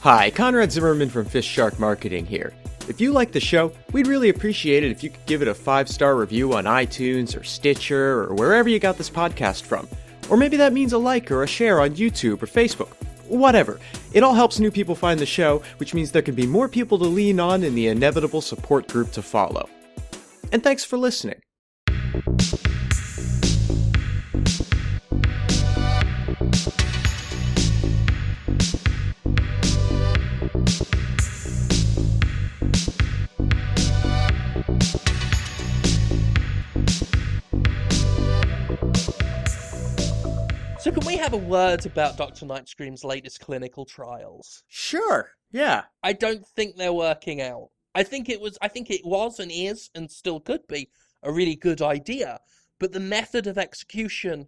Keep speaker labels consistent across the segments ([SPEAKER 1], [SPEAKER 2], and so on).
[SPEAKER 1] Hi, Conrad Zimmerman from FistShark Marketing here. If you like the show, we'd really appreciate it if you could give it a 5-star review on iTunes or Stitcher or wherever you got this podcast from. Or maybe that means a like or a share on YouTube or Facebook. Whatever. It all helps new people find the show, which means there can be more people to lean on in the inevitable support group to follow. And thanks for listening.
[SPEAKER 2] So can we have a word about Dr. Nightscream's latest clinical trials?
[SPEAKER 1] Sure, yeah.
[SPEAKER 2] I don't think they're working out. I think it was and is and still could be a really good idea, but the method of execution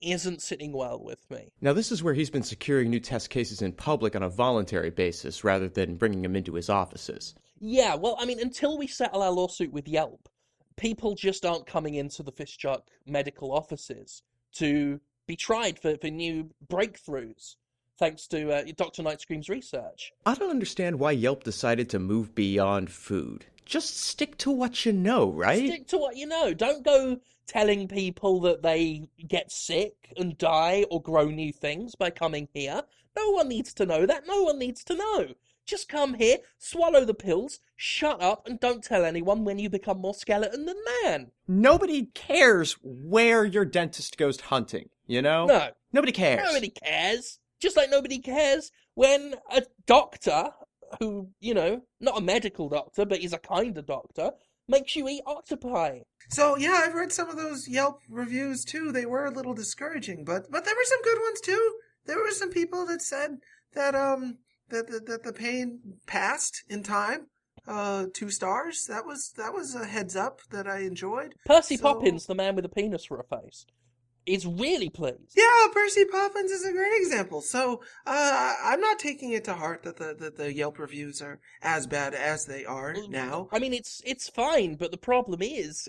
[SPEAKER 2] isn't sitting well with me.
[SPEAKER 1] Now this is where he's been securing new test cases in public on a voluntary basis rather than bringing them into his offices.
[SPEAKER 2] Yeah, well, I mean, until we settle our lawsuit with Yelp, people just aren't coming into the FistShark medical offices to be tried for new breakthroughs, thanks to Dr. Nightscream's research.
[SPEAKER 1] I don't understand why Yelp decided to move beyond food. Just stick to what you know, right?
[SPEAKER 2] Stick to what you know. Don't go telling people that they get sick and die or grow new things by coming here. No one needs to know that. No one needs to know. Just come here, swallow the pills, shut up, and don't tell anyone when you become more skeleton than man.
[SPEAKER 1] Nobody cares where your dentist goes hunting, you know?
[SPEAKER 2] No.
[SPEAKER 1] Nobody cares.
[SPEAKER 2] Nobody cares. Just like nobody cares when a doctor, who, not a medical doctor, but is a kind of doctor, makes you eat octopi.
[SPEAKER 3] So, yeah, I've read some of those Yelp reviews, too. They were a little discouraging, but there were some good ones, too. There were some people that said that the pain passed in time. 2 stars. That was a heads up that I enjoyed.
[SPEAKER 2] Percy Poppins, the man with a penis for a face, is really pleased.
[SPEAKER 3] Yeah, Percy Poppins is a great example. So I'm not taking it to heart that the Yelp reviews are as bad as they are now.
[SPEAKER 2] I mean, it's fine, but the problem is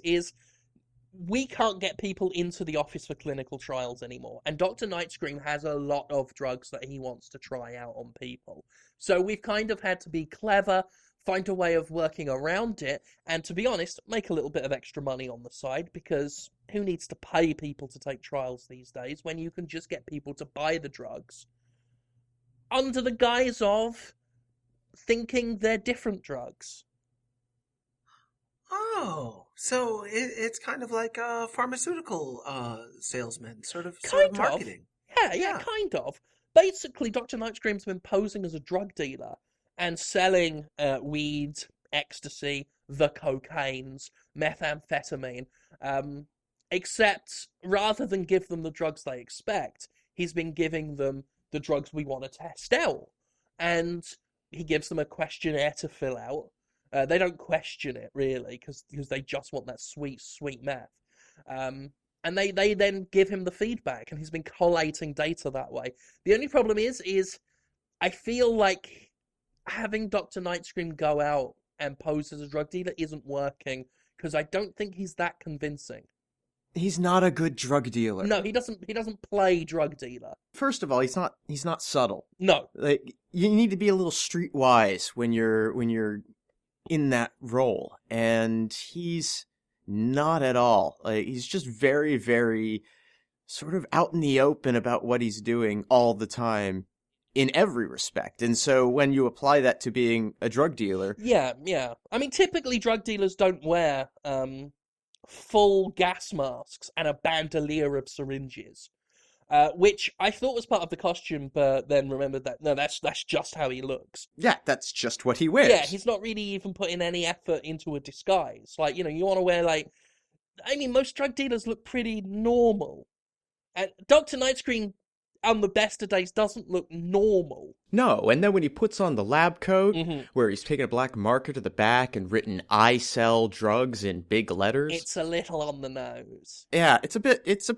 [SPEAKER 2] we can't get people into the office for clinical trials anymore. And Dr. Nightscream has a lot of drugs that he wants to try out on people. So we've kind of had to be clever, find a way of working around it, and to be honest, make a little bit of extra money on the side, because who needs to pay people to take trials these days when you can just get people to buy the drugs under the guise of thinking they're different drugs.
[SPEAKER 3] Oh, so it's kind of like a pharmaceutical salesman, sort of marketing.
[SPEAKER 2] Yeah, kind of. Basically, Dr. Nightscream's been posing as a drug dealer and selling weed, ecstasy, the cocaines, methamphetamine, except rather than give them the drugs they expect, he's been giving them the drugs we want to test out. And he gives them a questionnaire to fill out. They don't question it, really, because they just want that sweet, sweet meth. And they then give him the feedback, and he's been collating data that way. The only problem is I feel like having Dr. Nightscream go out and pose as a drug dealer isn't working, because I don't think he's that convincing.
[SPEAKER 1] He's not a good drug dealer.
[SPEAKER 2] No, he doesn't play drug dealer.
[SPEAKER 1] First of all, he's not subtle.
[SPEAKER 2] No.
[SPEAKER 1] Like, you need to be a little streetwise when you're in that role, and he's not at all. Like, he's just very, very sort of out in the open about what he's doing all the time in every respect. And so when you apply that to being a drug dealer...
[SPEAKER 2] Yeah. I mean, typically drug dealers don't wear full gas masks and a bandolier of syringes, which I thought was part of the costume, but then remembered that, no, that's just how he looks.
[SPEAKER 1] Yeah, that's just what he wears.
[SPEAKER 2] Yeah, he's not really even putting any effort into a disguise. Like, you want to wear, most drug dealers look pretty normal. And Dr. Nightscream, on the best of days, doesn't look normal.
[SPEAKER 1] No, and then when he puts on the lab coat,
[SPEAKER 2] Mm-hmm.
[SPEAKER 1] where he's taken a black marker to the back and written, "I sell drugs" in big letters.
[SPEAKER 2] It's a little on the nose.
[SPEAKER 1] Yeah, it's a bit, it's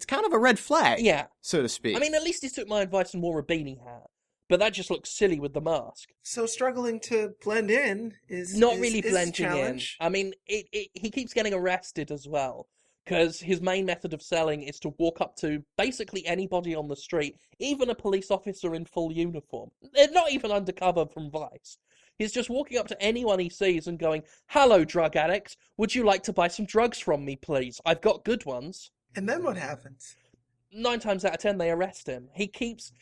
[SPEAKER 1] kind of a red flag.
[SPEAKER 2] Yeah.
[SPEAKER 1] So to speak.
[SPEAKER 2] I mean, at least he took my advice and wore a beanie hat. But that just looks silly with the mask.
[SPEAKER 3] So struggling to blend in is
[SPEAKER 2] not really
[SPEAKER 3] a
[SPEAKER 2] blending in.
[SPEAKER 3] challenge.
[SPEAKER 2] I mean, he keeps getting arrested as well. Because his main method of selling is to walk up to basically anybody on the street, even a police officer in full uniform. They're not even undercover from Vice. He's just walking up to anyone he sees and going, "Hello, drug addict. Would you like to buy some drugs from me, please? I've got good ones."
[SPEAKER 3] And then what happens?
[SPEAKER 2] 9 times out of 10, they arrest him. He keeps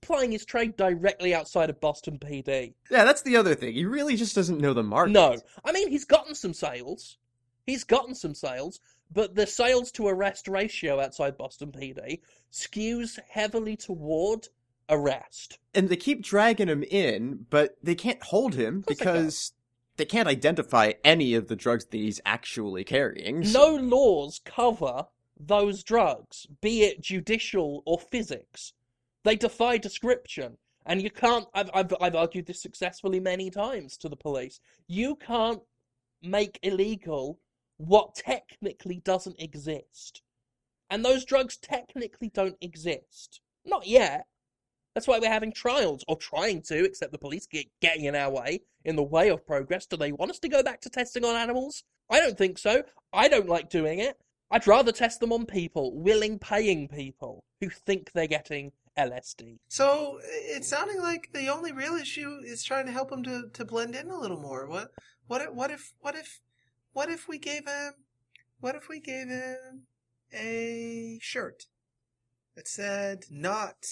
[SPEAKER 2] plying his trade directly outside of Boston PD.
[SPEAKER 1] Yeah, that's the other thing. He really just doesn't know the market.
[SPEAKER 2] No. I mean, he's gotten some sales, but the sales to arrest ratio outside Boston PD skews heavily toward arrest.
[SPEAKER 1] And they keep dragging him in, but they can't hold him because they can't identify any of the drugs that he's actually carrying.
[SPEAKER 2] No laws cover those drugs, be it judicial or physics. They defy description. And you can't, I've argued this successfully many times to the police, you can't make illegal what technically doesn't exist. And those drugs technically don't exist. Not yet. That's why we're having trials, or trying to, except the police getting in our way, in the way of progress. Do they want us to go back to testing on animals? I don't think so. I don't like doing it. I'd rather test them on people, willing, paying people, who think they're getting LSD.
[SPEAKER 3] So it's sounding like the only real issue is trying to help him to blend in a little more. What if we gave him a shirt that said "not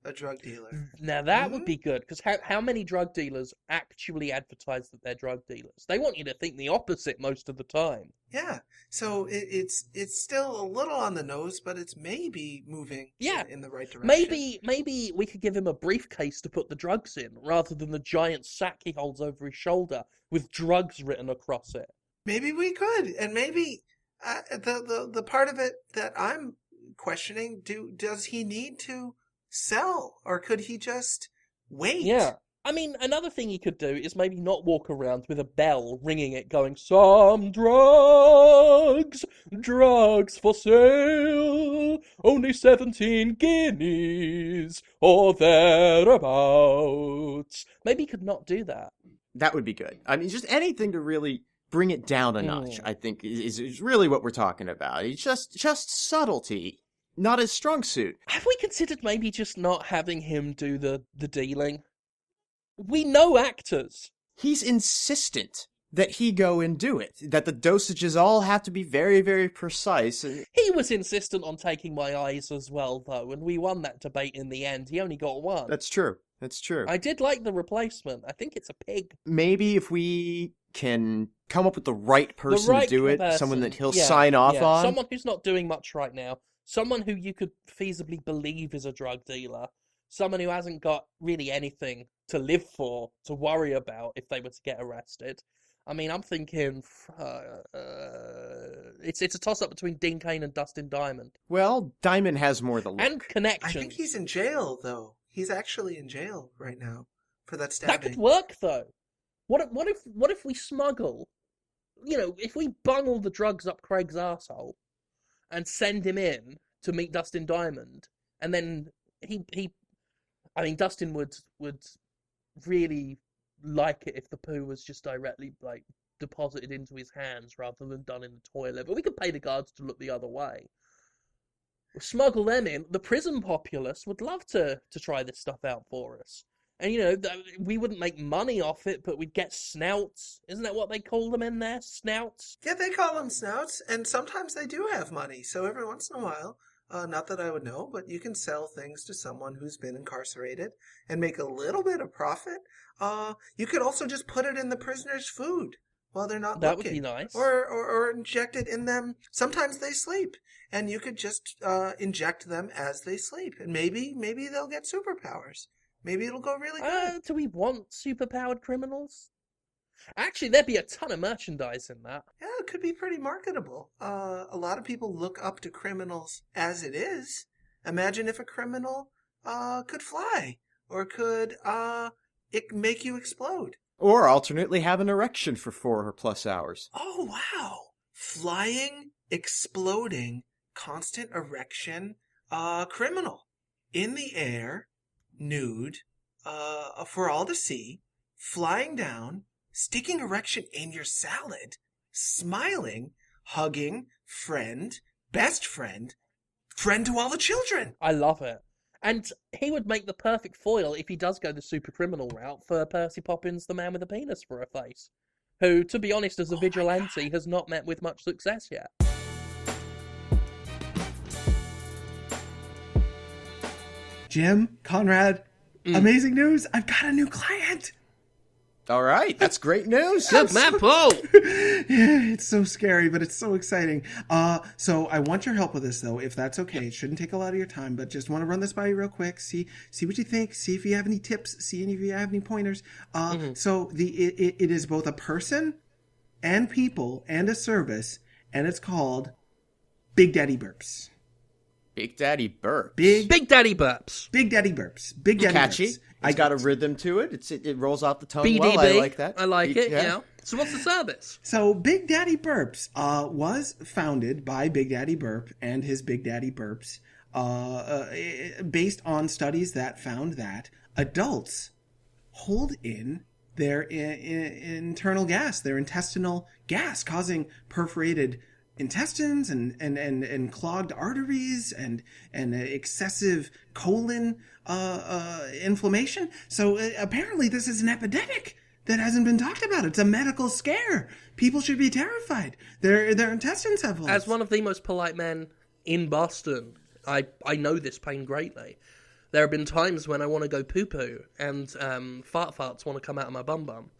[SPEAKER 3] a drug dealer"?
[SPEAKER 2] Now that would be good, because how many drug dealers actually advertise that they're drug dealers? They want you to think the opposite most of the time.
[SPEAKER 3] Yeah, so it's still a little on the nose, but it's maybe moving in the right direction.
[SPEAKER 2] Maybe we could give him a briefcase to put the drugs in, rather than the giant sack he holds over his shoulder with drugs written across it.
[SPEAKER 3] Maybe we could, and maybe the part of it that I'm questioning: does he need to sell, or could he just wait?
[SPEAKER 2] Yeah. I mean, another thing he could do is maybe not walk around with a bell ringing it going, "Some drugs for sale, only 17 guineas or thereabouts." Maybe he could not do that.
[SPEAKER 1] That would be good. I mean, just anything to really bring it down a notch, I think, is really what we're talking about. It's just subtlety, not his strong suit.
[SPEAKER 2] Have we considered maybe just not having him do the dealing? We know actors.
[SPEAKER 1] He's insistent that he go and do it, that the dosages all have to be very, very precise.
[SPEAKER 2] He was insistent on taking my eyes as well, though, and we won that debate in the end. He only got one.
[SPEAKER 1] That's true.
[SPEAKER 2] I did like the replacement. I think it's a pig.
[SPEAKER 1] Maybe if we can come up with the right person to do it, someone that he'll sign off on.
[SPEAKER 2] Someone who's not doing much right now. Someone who you could feasibly believe is a drug dealer. Someone who hasn't got really anything to live for, to worry about if they were to get arrested. I mean, I'm thinking it's a toss-up between Dean Cain and Dustin Diamond.
[SPEAKER 1] Well, Diamond has more the look.
[SPEAKER 2] And connections.
[SPEAKER 3] I think he's in jail, though. He's actually in jail right now for that stabbing.
[SPEAKER 2] That could work, though. What if we smuggle, if we bung all the drugs up Craig's arsehole and send him in to meet Dustin Diamond, and then Dustin would really like it if the poo was just directly deposited into his hands rather than done in the toilet. But we could pay the guards to look the other way. We'll smuggle them in. The prison populace would love to try this stuff out for us. And, we wouldn't make money off it, but we'd get snouts. Isn't that what they call them in there? Snouts?
[SPEAKER 3] Yeah, they call them snouts, and sometimes they do have money. So every once in a while, not that I would know, but you can sell things to someone who's been incarcerated and make a little bit of profit. You could also just put it in the prisoner's food while they're not looking.
[SPEAKER 2] That would be nice.
[SPEAKER 3] Or inject it in them. Sometimes they sleep, and you could just inject them as they sleep. And maybe they'll get superpowers. Maybe it'll go really good.
[SPEAKER 2] Do we want superpowered criminals? Actually, there'd be a ton of merchandise in that.
[SPEAKER 3] Yeah, it could be pretty marketable. A lot of people look up to criminals as it is. Imagine if a criminal could fly, or could it make you explode.
[SPEAKER 1] Or alternately have an erection for 4 or plus hours.
[SPEAKER 3] Oh, wow. Flying, exploding, constant erection, criminal. In the air, nude, for all to see, flying down, sticking erection in your salad, smiling, hugging, friend, best friend, friend to all the children.
[SPEAKER 2] I love it. And he would make the perfect foil if he does go the super criminal route for Percy Poppins, the man with a penis for a face, who, to be honest, as a vigilante, has not met with much success yet.
[SPEAKER 3] Jim, Conrad, amazing news. I've got a new client.
[SPEAKER 1] All right, that's great news.
[SPEAKER 2] Good man, Paul!
[SPEAKER 3] Yeah, it's so scary, but it's so exciting. So I want your help with this, though, if that's okay. It shouldn't take a lot of your time, but just want to run this by you real quick. See what you think. See if you have any tips. See if you have any pointers. So it is both a person and people and a service, and it's called Big Daddy Burps.
[SPEAKER 1] Big Daddy Burps.
[SPEAKER 2] Big Daddy Burps.
[SPEAKER 3] Big Daddy Burps. Big Daddy
[SPEAKER 1] Catchy.
[SPEAKER 3] Burps.
[SPEAKER 1] It's got a rhythm to it. It rolls off the tongue
[SPEAKER 2] BDB.
[SPEAKER 1] well. I like that.
[SPEAKER 2] I like it, yeah. So what's the service?
[SPEAKER 3] So Big Daddy Burps was founded by Big Daddy Burp and his Big Daddy Burps based on studies that found that adults hold in their internal gas, their intestinal gas, causing perforated intestines and clogged arteries and excessive colon inflammation. So apparently this is an epidemic that hasn't been talked about. It's a medical scare. People should be terrified. Their intestines have holes.
[SPEAKER 2] As one of the most polite men in Boston, I know this pain greatly. There have been times when I want to go poo-poo and farts want to come out of my bum.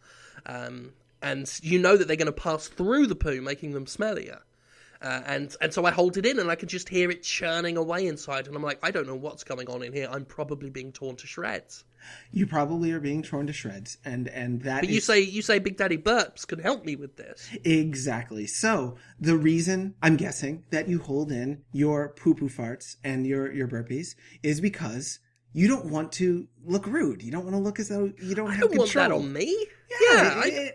[SPEAKER 2] And you know that they're going to pass through the poo, making them smellier. And so I hold it in and I can just hear it churning away inside. And I'm like, I don't know what's going on in here. I'm probably being torn to shreds.
[SPEAKER 3] You probably are being torn to shreds. And that
[SPEAKER 2] But you say Big Daddy Burps could help me with this.
[SPEAKER 3] Exactly. So the reason I'm guessing that you hold in your poo-poo farts and your burpees is because you don't want to look rude. You don't want to look as though you don't have control.
[SPEAKER 2] I don't want that on me. Yeah,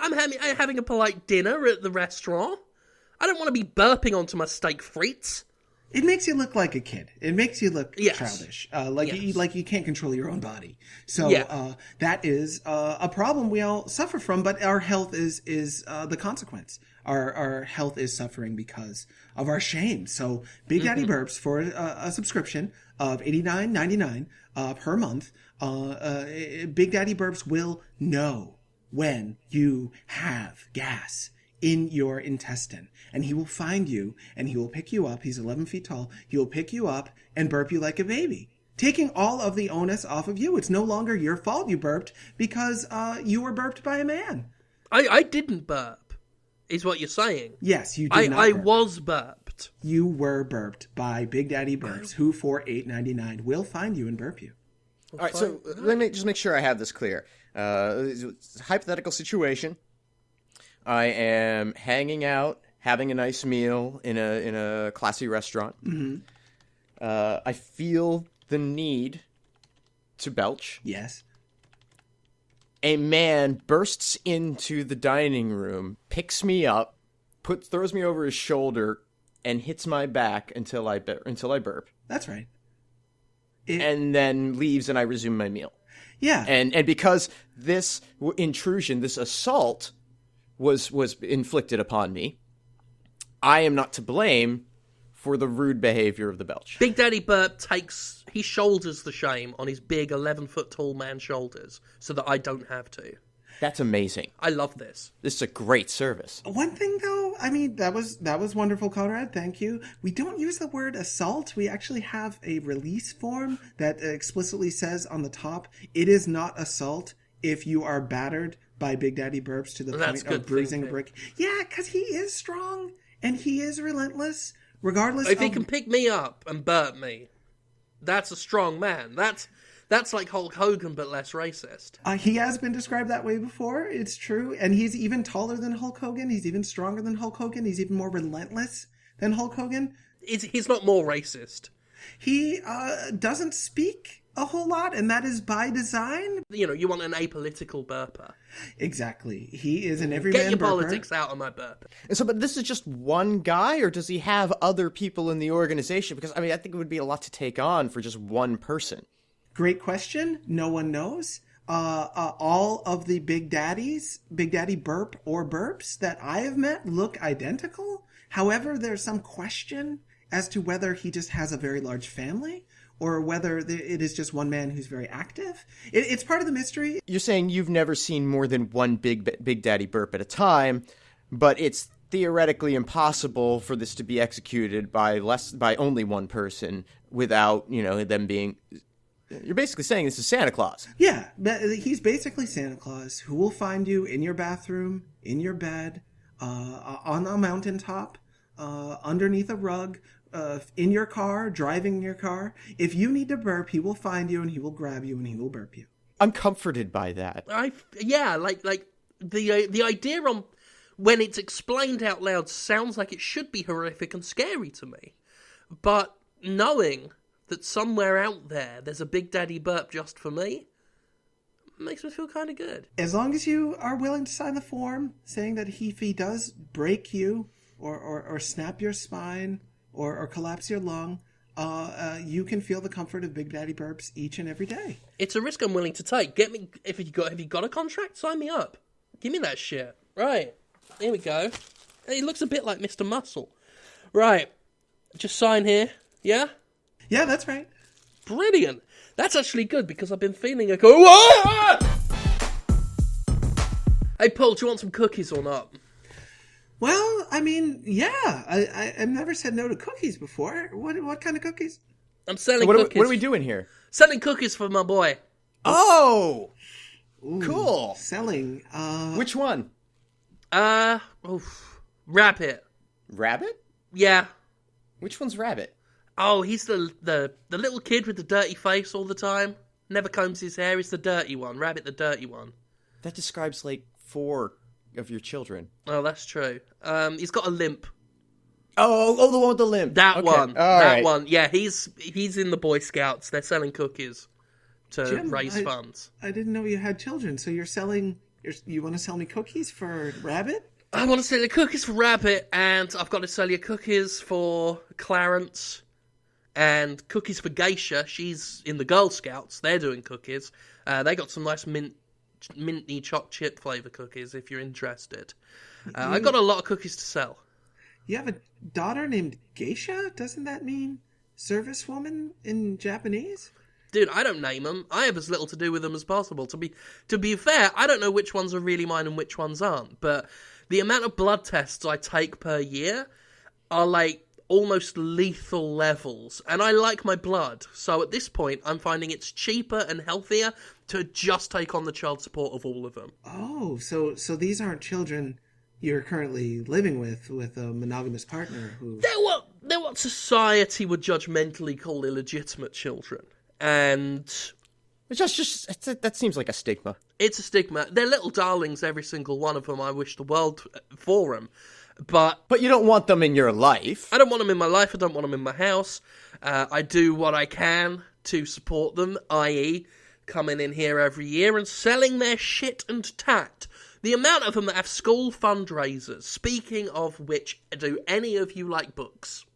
[SPEAKER 2] I'm having a polite dinner at the restaurant. I don't want to be burping onto my steak frites.
[SPEAKER 3] It makes you look like a kid. It makes you look childish, like you can't control your own body. So that is a problem we all suffer from. But our health is the consequence. Our health is suffering because of our shame. So Big Daddy Burps for a subscription of $89.99 per month. Big Daddy Burps will know when you have gas in your intestine, and he will find you and he will pick you up. He's 11 feet tall. He will pick you up and burp you like a baby, taking all of the onus off of you. It's no longer your fault you burped because you were burped by a man.
[SPEAKER 2] I didn't burp, is what you're saying.
[SPEAKER 3] Yes, you did not
[SPEAKER 2] I
[SPEAKER 3] burp.
[SPEAKER 2] was burped.
[SPEAKER 3] You were burped by Big Daddy Burps, who for $8.99 will find you and burp you.
[SPEAKER 1] All right, so let me just make sure I have this clear. It's a hypothetical situation. I am hanging out, having a nice meal in a classy restaurant. Mm-hmm. I feel the need to belch.
[SPEAKER 3] Yes.
[SPEAKER 1] A man bursts into the dining room, picks me up, throws me over his shoulder, and hits my back until I burp.
[SPEAKER 3] That's right.
[SPEAKER 1] And then leaves, and I resume my meal.
[SPEAKER 3] Yeah.
[SPEAKER 1] And because this intrusion, this assault, was inflicted upon me, I am not to blame for the rude behavior of the belch.
[SPEAKER 2] Big Daddy Burp he shoulders the shame on his big 11-foot tall man's shoulders so that I don't have to.
[SPEAKER 1] That's amazing.
[SPEAKER 2] I love this.
[SPEAKER 1] This is a great service.
[SPEAKER 3] One thing, though, I mean, that was wonderful, Conrad. Thank you. We don't use the word assault. We actually have a release form that explicitly says on the top, it is not assault if you are battered by Big Daddy Burps to the point of bruising a brick. Yeah, because he is strong and he is relentless, regardless
[SPEAKER 2] if he can pick me up and burp me, that's a strong man. That's like Hulk Hogan, but less racist.
[SPEAKER 3] He has been described that way before. It's true. And he's even taller than Hulk Hogan. He's even stronger than Hulk Hogan. He's even more relentless than Hulk Hogan.
[SPEAKER 2] He's not more racist.
[SPEAKER 3] He doesn't speak a whole lot, and that is by design.
[SPEAKER 2] You know, you want an apolitical burper.
[SPEAKER 3] Exactly. He is an everyman
[SPEAKER 2] Get your
[SPEAKER 3] burper.
[SPEAKER 2] politics out of my burp.
[SPEAKER 1] And so, but this is just one guy, or does he have other people in the organization? Because, I mean, I think it would be a lot to take on for just one person.
[SPEAKER 3] Great question. No one knows. All of the Big Daddy Burp or Burps that I have met look identical. However, there's some question as to whether he just has a very large family or whether it is just one man who's very active. It's part of the mystery.
[SPEAKER 1] You're saying you've never seen more than one Big Daddy Burp at a time, but it's theoretically impossible for this to be executed by only one person without, them being... You're basically saying this is Santa Claus.
[SPEAKER 3] Yeah, he's basically Santa Claus who will find you in your bathroom, in your bed, on a mountaintop, underneath a rug, in your car, driving your car. If you need to burp, he will find you and he will grab you and he will burp you.
[SPEAKER 1] I'm comforted by that.
[SPEAKER 2] The idea on when it's explained out loud sounds like it should be horrific and scary to me. But knowing that somewhere out there's a Big Daddy Burp just for me makes me feel kind of good.
[SPEAKER 3] As long as you are willing to sign the form saying that if he does break you or snap your spine or collapse your lung, you can feel the comfort of Big Daddy Burps each and every day. It's
[SPEAKER 2] a risk I'm willing to take. Have you got a contract? Sign me up. Give me that shit. Right. Here we go. He looks a bit like Mr. Muscle. Right. Just sign here. Yeah?
[SPEAKER 3] Yeah, that's right.
[SPEAKER 2] Brilliant. That's actually good because I've been feeling a go. Ah! Hey, Paul, do you want some cookies or not?
[SPEAKER 3] Well, I mean, yeah. I've never said no to cookies before. What kind of cookies?
[SPEAKER 2] I'm selling cookies.
[SPEAKER 1] What are we doing here?
[SPEAKER 2] Selling cookies for my boy.
[SPEAKER 1] Oh!
[SPEAKER 3] Ooh,
[SPEAKER 1] cool.
[SPEAKER 3] Selling.
[SPEAKER 1] Which one?
[SPEAKER 2] Rabbit.
[SPEAKER 1] Rabbit?
[SPEAKER 2] Yeah.
[SPEAKER 1] Which one's Rabbit?
[SPEAKER 2] Oh, he's the little kid with the dirty face all the time. Never combs his hair. He's the dirty one. Rabbit the dirty one.
[SPEAKER 1] That describes, 4 of your children.
[SPEAKER 2] Oh, that's true. He's got a limp.
[SPEAKER 1] Oh, the one with the limp.
[SPEAKER 2] That
[SPEAKER 1] okay.
[SPEAKER 2] one.
[SPEAKER 1] All
[SPEAKER 2] that
[SPEAKER 1] right.
[SPEAKER 2] one. Yeah, he's in the Boy Scouts. They're selling cookies to
[SPEAKER 3] Jim,
[SPEAKER 2] raise funds.
[SPEAKER 3] I didn't know you had children, so you want to sell me cookies for Rabbit?
[SPEAKER 2] I want to sell you cookies for Rabbit, and I've got to sell you cookies for Clarence, and cookies for Geisha. She's in the Girl Scouts. They're doing cookies. They got some nice minty choc chip flavour cookies, if you're interested. I've got a lot of cookies to sell.
[SPEAKER 3] You have a daughter named Geisha? Doesn't that mean servicewoman in Japanese?
[SPEAKER 2] Dude, I don't name them. I have as little to do with them as possible. To be fair, I don't know which ones are really mine and which ones aren't, but the amount of blood tests I take per year are almost lethal levels, and I like my blood. So at this point, I'm finding it's cheaper and healthier to just take on the child support of all of them.
[SPEAKER 3] Oh, so these aren't children you're currently living with a monogamous partner who...
[SPEAKER 2] They're what society would judgmentally call illegitimate children. And...
[SPEAKER 1] that seems like a stigma.
[SPEAKER 2] It's a stigma. They're little darlings, every single one of them. I wish the world for them. But
[SPEAKER 1] you don't want them in your life.
[SPEAKER 2] I don't want them in my life. I don't want them in my house. I do what I can to support them, i.e. coming in here every year and selling their shit and tat. The amount of them that have school fundraisers. Speaking of which, do any of you like books?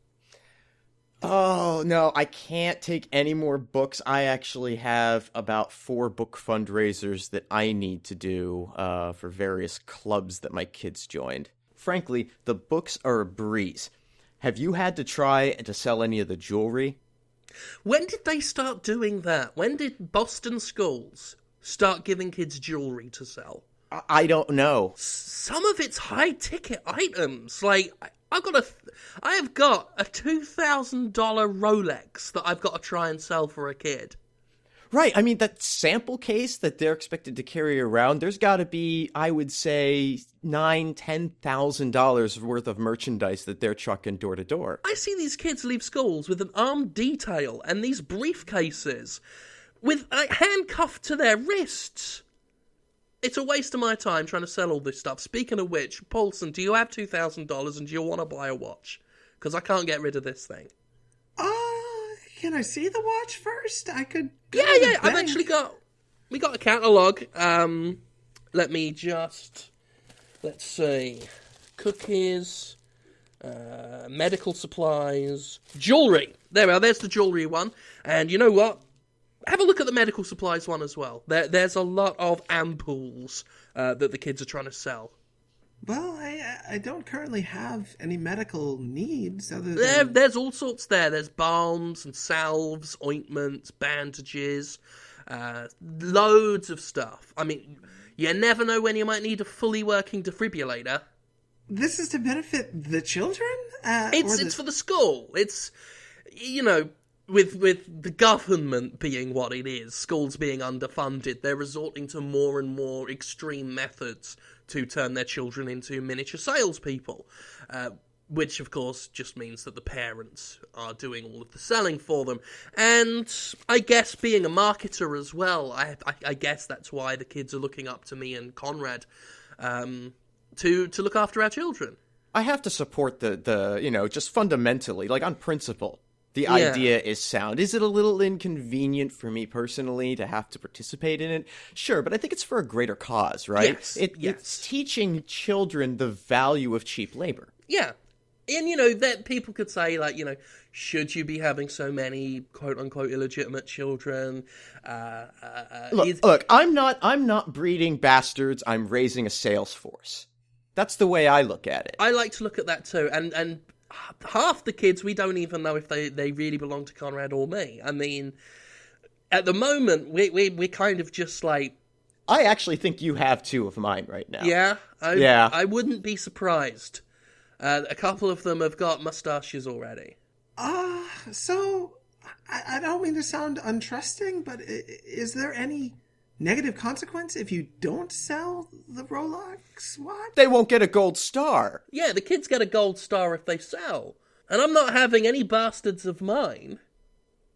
[SPEAKER 1] Oh, no, I can't take any more books. I actually have about 4 book fundraisers that I need to do for various clubs that my kids joined. Frankly, the books are a breeze. Have you had to try to sell any of the jewelry?
[SPEAKER 2] When did they start doing that? When did Boston schools start giving kids jewelry to sell?
[SPEAKER 1] I don't know.
[SPEAKER 2] Some of it's high-ticket items. I have got a $2,000 Rolex that I've got to try and sell for a kid.
[SPEAKER 1] Right, I mean, that sample case that they're expected to carry around, there's got to be, I would say, $9,000-$10,000 worth of merchandise that they're trucking door to door.
[SPEAKER 2] I see these kids leave schools with an armed detail and these briefcases with handcuffed to their wrists. It's a waste of my time trying to sell all this stuff. Speaking of which, Paulson, do you have $2,000 and do you want to buy a watch? Because I can't get rid of this thing.
[SPEAKER 3] Can I see the watch first? I could go
[SPEAKER 2] Yeah,
[SPEAKER 3] to the
[SPEAKER 2] I've
[SPEAKER 3] bank.
[SPEAKER 2] actually we got a catalogue. Let's see. Cookies, medical supplies, jewellery. There we are, there's the jewellery one. And you know what? Have a look at the medical supplies one as well. There's a lot of ampoules that the kids are trying to sell.
[SPEAKER 3] Well, I don't currently have any medical needs other than...
[SPEAKER 2] There's all sorts there. There's balms and salves, ointments, bandages, loads of stuff. I mean, you never know when you might need a fully working defibrillator.
[SPEAKER 3] This is to benefit the children?
[SPEAKER 2] It's for the school. It's, you know, with the government being what it is, schools being underfunded, they're resorting to more and more extreme methods to turn their children into miniature salespeople, which, of course, just means that the parents are doing all of the selling for them. And I guess being a marketer as well, I guess that's why the kids are looking up to me and Conrad to look after our children.
[SPEAKER 1] I have to support the just fundamentally, like on principle, the idea is sound. Is it a little inconvenient for me personally to have to participate in it? Sure, but I think it's for a greater cause, right?
[SPEAKER 2] Yes,
[SPEAKER 1] It's teaching children the value of cheap labor.
[SPEAKER 2] Yeah. And, that people could say, like, should you be having so many quote-unquote illegitimate children?
[SPEAKER 1] Look, I'm not breeding bastards. I'm raising a sales force. That's the way I look at it.
[SPEAKER 2] I like to look at that too. And half the kids, we don't even know if they really belong to Conrad or me. I mean, at the moment, we're kind of just like...
[SPEAKER 1] I actually think you have two of mine right now.
[SPEAKER 2] Yeah?
[SPEAKER 1] Yeah.
[SPEAKER 2] I wouldn't be surprised. A couple of them have got mustaches already.
[SPEAKER 3] So, I don't mean to sound untrusting, but is there any negative consequence if you don't sell the Rolex watch?
[SPEAKER 1] They won't get a gold star.
[SPEAKER 2] Yeah, the kids get a gold star if they sell. And I'm not having any bastards of mine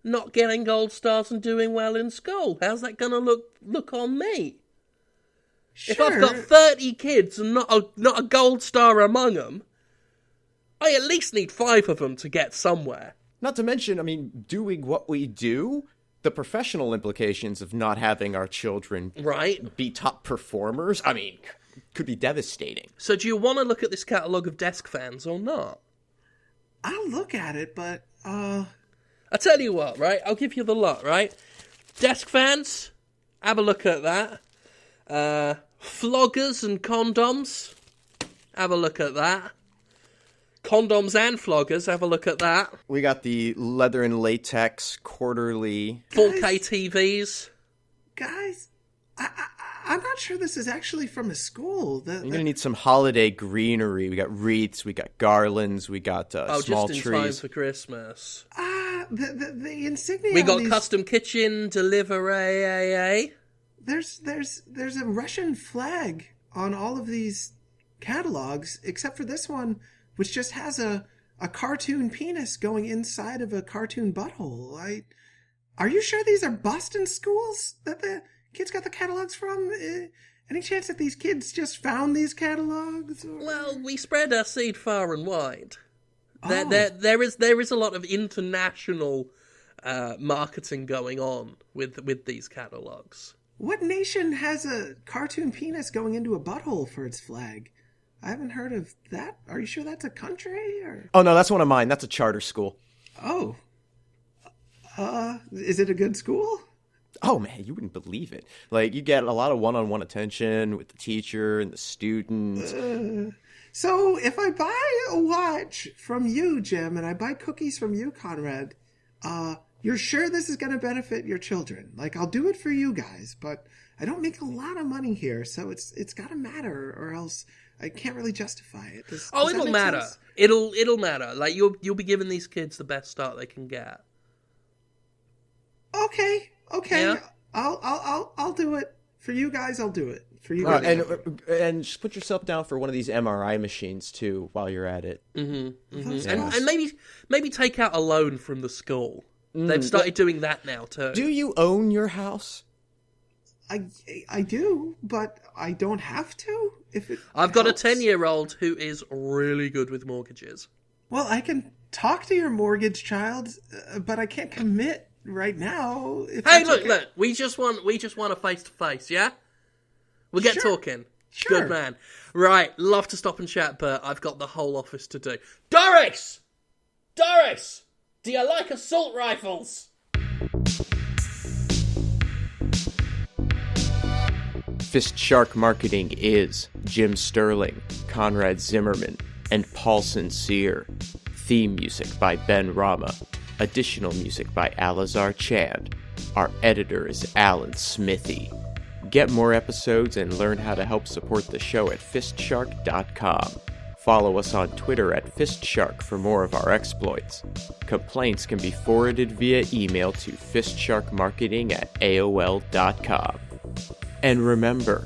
[SPEAKER 2] not getting gold stars and doing well in school. How's that going to look on me?
[SPEAKER 3] Sure.
[SPEAKER 2] If I've got 30 kids and not a gold star among them, I at least need 5 of them to get somewhere.
[SPEAKER 1] Not to mention, I mean, doing what we do, the professional implications of not having our children be top performers, I mean, could be devastating.
[SPEAKER 2] So do you want to look at this catalogue of desk fans or not?
[SPEAKER 3] I'll look at it, but,
[SPEAKER 2] I'll tell you what, right? I'll give you the lot, right? Desk fans, have a look at that. Floggers and condoms, have a look at that. Condoms and floggers, have a look at that.
[SPEAKER 1] We got the leather and latex quarterly.
[SPEAKER 2] 4K TVs.
[SPEAKER 3] Guys, I'm not sure this is actually from a school.
[SPEAKER 1] You're going to need some holiday greenery. We got wreaths, we got garlands, we got small
[SPEAKER 2] just in
[SPEAKER 1] trees.
[SPEAKER 2] time for Christmas.
[SPEAKER 3] The insignia.
[SPEAKER 2] We got custom kitchen delivery.
[SPEAKER 3] There's a Russian flag on all of these catalogs, except for this one, which just has a cartoon penis going inside of a cartoon butthole. Are you sure these are Boston schools that the kids got the catalogs from? Any chance that these kids just found these catalogs? Or...
[SPEAKER 2] Well, we spread our seed far and wide.
[SPEAKER 3] Oh.
[SPEAKER 2] There is a lot of international marketing going on with these catalogs.
[SPEAKER 3] What nation has a cartoon penis going into a butthole for its flag? I haven't heard of that. Are you sure that's a country? Or...
[SPEAKER 1] Oh, no, that's one of mine. That's a charter school.
[SPEAKER 3] Oh. Is it a good school?
[SPEAKER 1] Oh, man, you wouldn't believe it. Like, you get a lot of one-on-one attention with the teacher and the students.
[SPEAKER 3] So, if I buy a watch from you, Jim, and I buy cookies from you, Conrad, you're sure this is going to benefit your children? Like, I'll do it for you guys, but I don't make a lot of money here, so it's got to matter, or else I can't really justify it. Does
[SPEAKER 2] it'll matter.
[SPEAKER 3] Sense?
[SPEAKER 2] It'll matter. Like, you'll be giving these kids the best start they can get.
[SPEAKER 3] Okay.
[SPEAKER 2] Yeah?
[SPEAKER 3] I'll do it for you guys. I'll do it for you guys.
[SPEAKER 1] And just put yourself down for one of these MRI machines too while you're at it.
[SPEAKER 2] Mm-hmm.
[SPEAKER 1] Yeah.
[SPEAKER 2] And maybe take out a loan from the school. They've started doing that now too.
[SPEAKER 1] Do you own your house?
[SPEAKER 3] I do, but I don't have to.
[SPEAKER 2] I've got a 10-year-old who is really good with mortgages.
[SPEAKER 3] Well, I can talk to your mortgage child, but I can't commit right now.
[SPEAKER 2] Hey, look, we just want a face-to-face, yeah? We'll get talking.
[SPEAKER 3] Sure.
[SPEAKER 2] Good man. Right, love to stop and chat, but I've got the whole office to do. Doris! Do you like assault rifles?
[SPEAKER 1] FistShark Marketing is Jim Sterling, Conrad Zimmerman, and Paul Sincere. Theme music by Ben Rama. Additional music by Alazar Chand. Our editor is Alan Smithy. Get more episodes and learn how to help support the show at FistShark.com. Follow us on Twitter at FistShark for more of our exploits. Complaints can be forwarded via email to fistsharkmarketing@aol.com. And remember,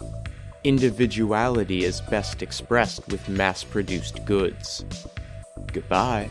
[SPEAKER 1] individuality is best expressed with mass-produced goods. Goodbye.